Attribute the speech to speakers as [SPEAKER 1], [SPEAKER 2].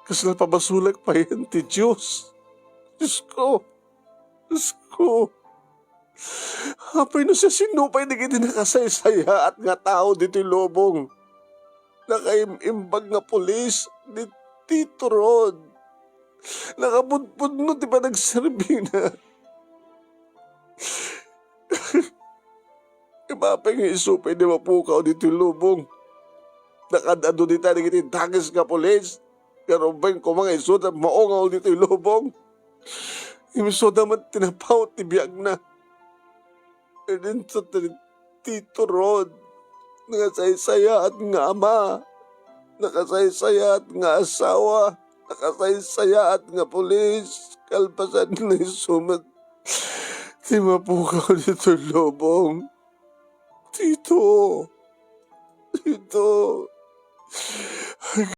[SPEAKER 1] Kasla pabasulag pa yan ti Diyos. Diyos ko. Diyos ko. Hapay no siya sinupay na giti nakasaysaya at nga tao dito'y lobong. Nakaimbag nga pulis ni Tito Rod. Nakabudbud no di ba nagserbi na. Mapay nga isupay di mapukaw dito'y lobong. Nakadado di tayo nagiti tagis nga pulis. Pero ba yung kumang isod at maungaw dito'y lobong. Imisod naman tinapaw ti biyag na. E din sa Tito Rod. Nakasaysaya at nga ama. Nakasaysaya at nga asawa. Nakasaysaya at nga pulis. Kalpasan na isumat. Di mapukaw dito lobong. Tito. Tito.